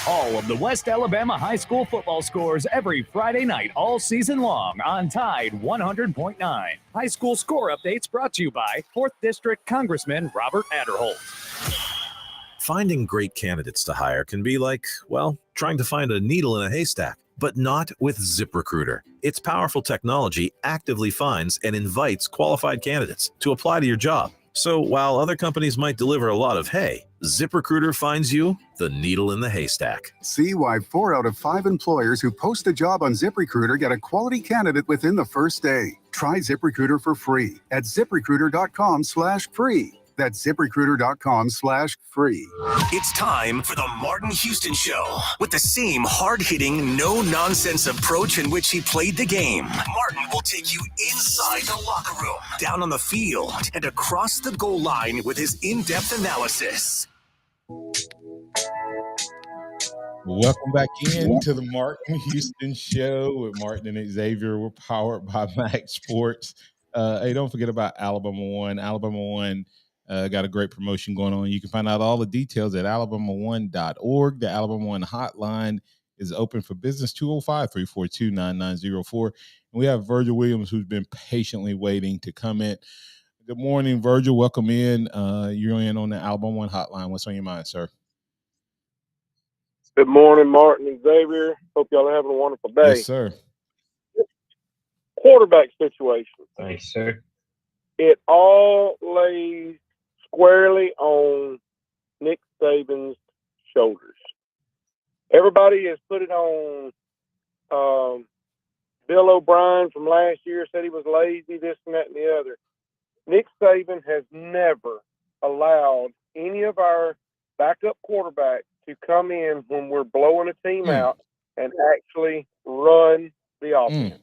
Speaker 24: All of the West Alabama high school football scores every Friday night all season long on Tide 100.9. High school score updates brought to you by 4th District Congressman Robert Adderholt.
Speaker 25: Finding great candidates to hire can be like, well, trying to find a needle in a haystack, but not with ZipRecruiter. Its powerful technology actively finds and invites qualified candidates to apply to your job. So while other companies might deliver a lot of hay, ZipRecruiter finds you the needle in the haystack.
Speaker 26: See why 4 out of 5 employers who post a job on ZipRecruiter get a quality candidate within the first day. Try ZipRecruiter for free at ZipRecruiter.com/free. That's ZipRecruiter.com/free.
Speaker 1: It's time for the Martin Houston Show. With the same hard-hitting, no-nonsense approach in which he played the game, Martin will take you inside the locker room, down on the field, and across the goal line with his in-depth analysis.
Speaker 5: Welcome back in to the Martin Houston Show with Martin and Xavier. We're powered by MaX Sports. Hey, don't forget about Alabama One. Alabama One got a great promotion going on. You can find out all the details at alabama1.org. The Alabama One hotline is open for business, 205-342-9904. And we have Virgil Williams, who's been patiently waiting to come in. Good morning, Virgil. Welcome in. You're in on the Alabama One hotline. What's on your mind, sir?
Speaker 15: Good morning, Martin and Xavier. Hope y'all are having a wonderful day.
Speaker 5: Yes, sir.
Speaker 15: Quarterback situation.
Speaker 6: Thanks, sir.
Speaker 15: It all lays squarely on Nick Saban's shoulders. Everybody has put it on Bill O'Brien from last year, said he was lazy, this and that and the other. Nick Saban has never allowed any of our backup quarterbacks to come in when we're blowing a team out and actually run the offense.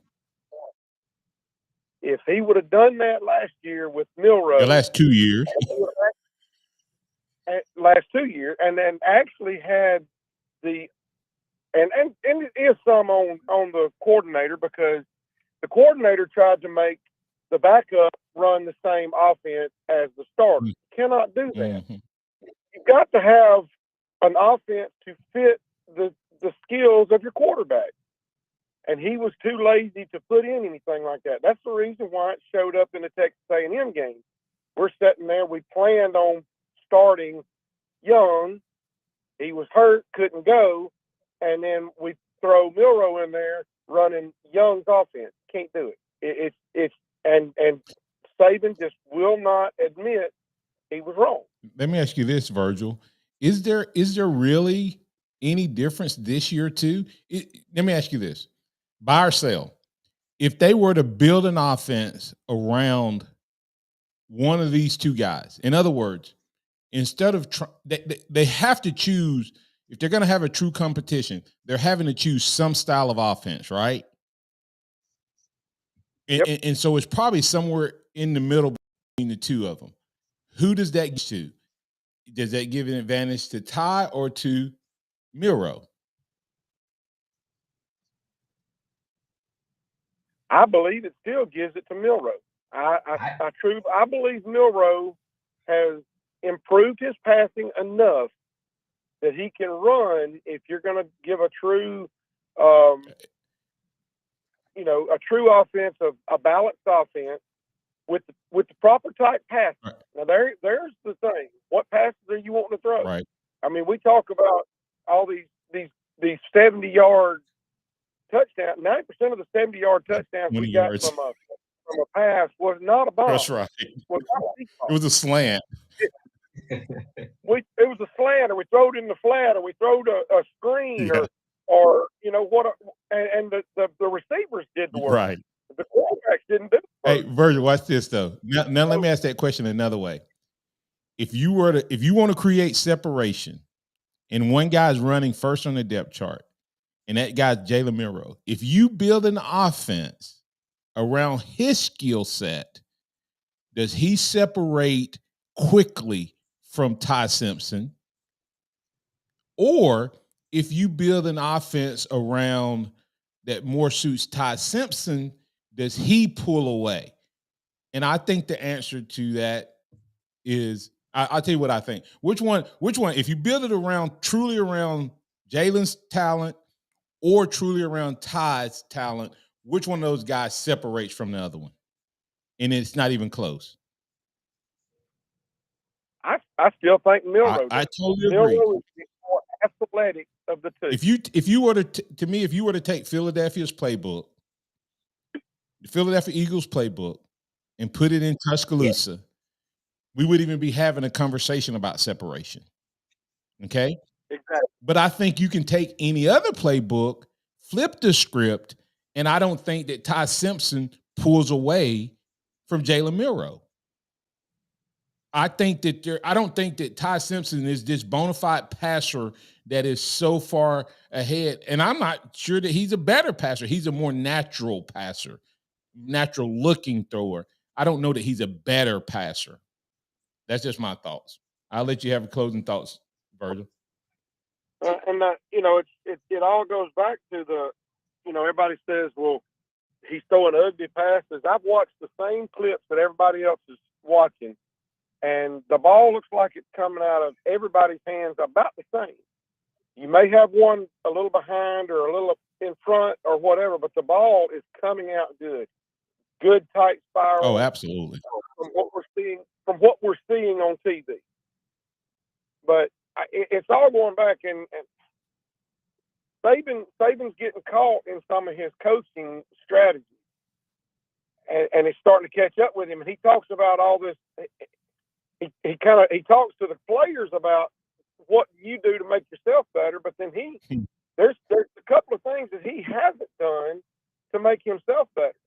Speaker 15: If he would have done that last year with Milroe,
Speaker 5: the last 2 years,
Speaker 15: and then actually had and it is some on the coordinator, because the coordinator tried to make the backup run the same offense as the starter. You cannot do that. You've got to have an offense to fit the skills of your quarterback. and he was too lazy to put in anything like that. That's the reason why it showed up in the Texas A&M game. We're sitting there. We planned on starting Young. He was hurt, couldn't go, and then we throw Milroe in there running Young's offense. Can't do it. And Saban just will not admit he was wrong.
Speaker 5: Let me ask you this, Virgil. Is there really any difference this year too? Let me ask you this. Buy or sell. If they were to build an offense around one of these two guys, in other words, instead of they have to choose, if they're going to have a true competition, they're having to choose some style of offense, right? And so it's probably somewhere in the middle between the two of them. Who does that get to? Does that give an advantage to Ty or to Milroe?
Speaker 15: I believe it still gives it to Milroe. I believe Milroe has improved his passing enough that he can run. If you're going to give a true, a true offense, a balanced offense with the proper type pass. Right. Now there's the thing. What passes are you wanting to throw?
Speaker 5: Right.
Speaker 15: I mean, we talk about all these 70-yard touchdowns. 90% of the 70-yard touchdowns we got from a pass was not a bomb.
Speaker 5: That's right. It was a slant.
Speaker 15: It was a slant, or we throw it in the flat, or we throw a screen, or and the receivers did the work.
Speaker 5: Right.
Speaker 15: The quarterbacks didn't do it.
Speaker 5: Hey, Virgil, watch this though. Now let me ask that question another way. If you want to create separation, and one guy's running first on the depth chart, and that guy's Jalen Milroe, if you build an offense around his skill set, does he separate quickly from Ty Simpson? Or if you build an offense around that more suits Ty Simpson, does he pull away? And I think the answer to that is, I'll tell you what I think. Which one, if you build it truly around Jalen's talent or truly around Ty's talent, which one of those guys separates from the other one? And it's not even close.
Speaker 15: I still think Milroe.
Speaker 5: I totally agree.
Speaker 15: Milroe is the more athletic of the two.
Speaker 5: If you were to take Philadelphia's playbook, the Philadelphia Eagles playbook, and put it in Tuscaloosa, we wouldn't even be having a conversation about separation. Okay?
Speaker 15: Exactly.
Speaker 5: But I think you can take any other playbook, flip the script, and I don't think that Ty Simpson pulls away from Jalen Milroe. I don't think that Ty Simpson is this bona fide passer that is so far ahead. And I'm not sure that he's a better passer. He's a more natural passer, natural looking thrower. I don't know that he's a better passer. That's just my thoughts. I'll let you have closing thoughts, Virgil.
Speaker 15: It all goes back to everybody says, well, he's throwing ugly passes. I've watched the same clips that everybody else is watching, and the ball looks like it's coming out of everybody's hands about the same. You may have one a little behind or a little in front or whatever, but the ball is coming out good. Good tight spiral.
Speaker 5: Oh, absolutely.
Speaker 15: From what we're seeing on TV. But it's all going back, and Saban's getting caught in some of his coaching strategies, and it's starting to catch up with him. And he talks about all this. He talks to the players about what you do to make yourself better, but then there's a couple of things that he hasn't done to make himself better.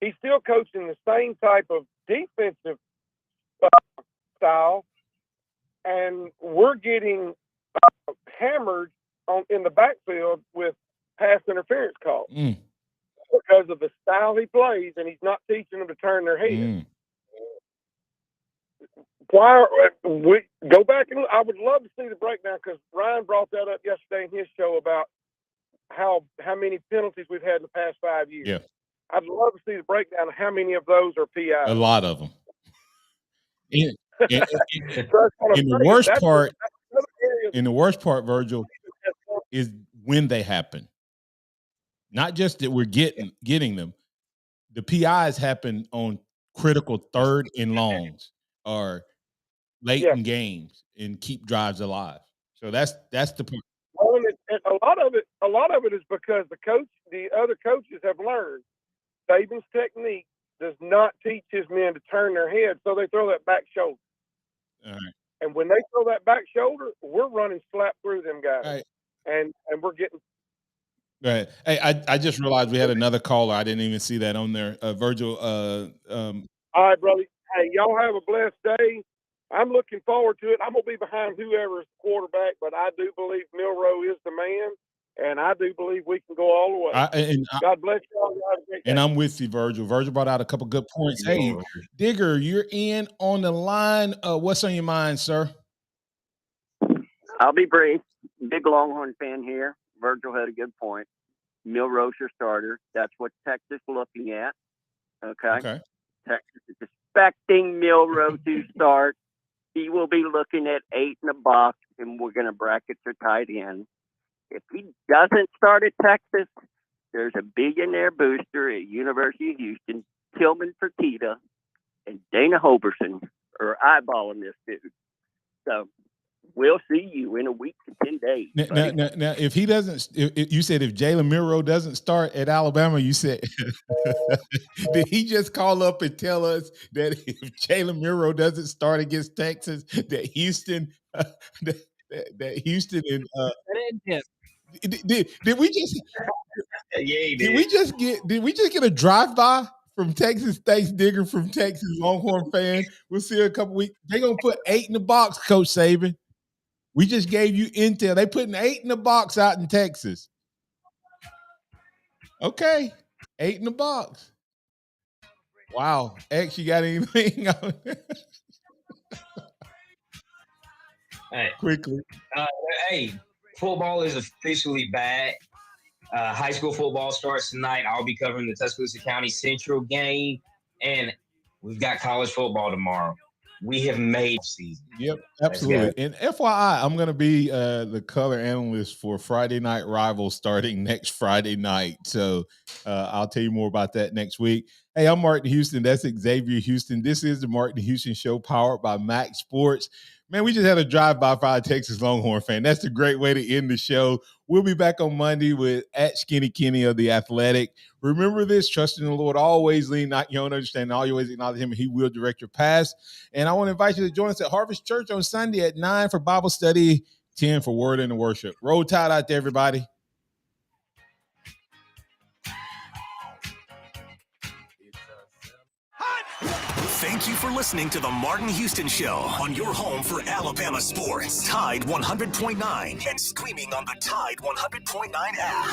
Speaker 15: He's still coaching the same type of defensive style, and we're getting hammered in the backfield with pass interference calls because of the style he plays, and he's not teaching them to turn their head. Why we go back and I would love to see the breakdown, because Ryan brought that up yesterday in his show about how many penalties we've had in the past 5 years.
Speaker 5: Yeah.
Speaker 15: I'd love to see the breakdown of how many of those are PI.
Speaker 5: A lot of them. And the worst part, Virgil, is when they happen. Not just that we're getting them. The PIs happen on critical third and longs or late in games and keep drives alive. So that's the point.
Speaker 15: Well, and a lot of it is because the other coaches have learned Saban's technique does not teach his men to turn their head, so they throw that back shoulder.
Speaker 5: All right.
Speaker 15: And when they throw that back shoulder, we're running slap through them guys,
Speaker 5: right.
Speaker 15: and we're getting.
Speaker 5: Right. Hey, I just realized we had another caller. I didn't even see that on there. Virgil.
Speaker 15: All right, brother. Hey, y'all have a blessed day. I'm looking forward to it. I'm gonna be behind whoever's quarterback, but I do believe Milroe is the man, and I do believe we can go all the way. God bless y'all. Y'all have a great day.
Speaker 5: And I'm with you, Virgil. Virgil brought out a couple good points. Hey, Digger, you're in on the line. What's on your mind, sir?
Speaker 7: I'll be brief. Big Longhorn fan here. Virgil had a good point. Milroe's your starter. That's what Texas is looking at. Okay. Texas is expecting Milroe to start. He will be looking at 8 in the box, and we're going to bracket your tight end. If he doesn't start at Texas, there's a billionaire booster at University of Houston, Tillman Fertitta, and Dana Hoberson are eyeballing this dude. So we'll see you in a week to 10 days.
Speaker 5: Now, if he doesn't, you said if Jalen Milroe doesn't start at Alabama, you said, did he just call up and tell us that if Jalen Milroe doesn't start against Texas, that Houston, that Houston and did we just?
Speaker 6: Yeah,
Speaker 5: did we just get a drive-by from Texas State's Digger from Texas Longhorn fan? We'll see in a couple weeks. They're gonna put 8 in the box, Coach Saban. We just gave you intel. They putting 8 in the box out in Texas. Okay, 8 in the box. Wow, X, you got anything on?
Speaker 6: Hey,
Speaker 5: quickly?
Speaker 6: Hey, football is officially back. High school football starts tonight. I'll be covering the Tuscaloosa County Central game, and we've got college football tomorrow. We have made season.
Speaker 5: Yep, absolutely. And FYI, I'm going to be the color analyst for Friday Night Rivals starting next Friday night. So I'll tell you more about that next week. Hey, I'm Martin Houston. That's Xavier Houston. This is the Martin Houston Show powered by MaX Sports. Man, we just had a drive-by for our Texas Longhorn fan. That's a great way to end the show. We'll be back on Monday with @Skinny Kenny of The Athletic. Remember this, trust in the Lord, always lean not your own understanding, always acknowledge him, and he will direct your paths. And I want to invite you to join us at Harvest Church on Sunday at 9 for Bible study, 10 for Word and Worship. Roll Tide out there, everybody.
Speaker 1: Thank you for listening to the Martin Houston Show on your home for Alabama sports. Tide 100.9 and streaming on the Tide 100.9 app.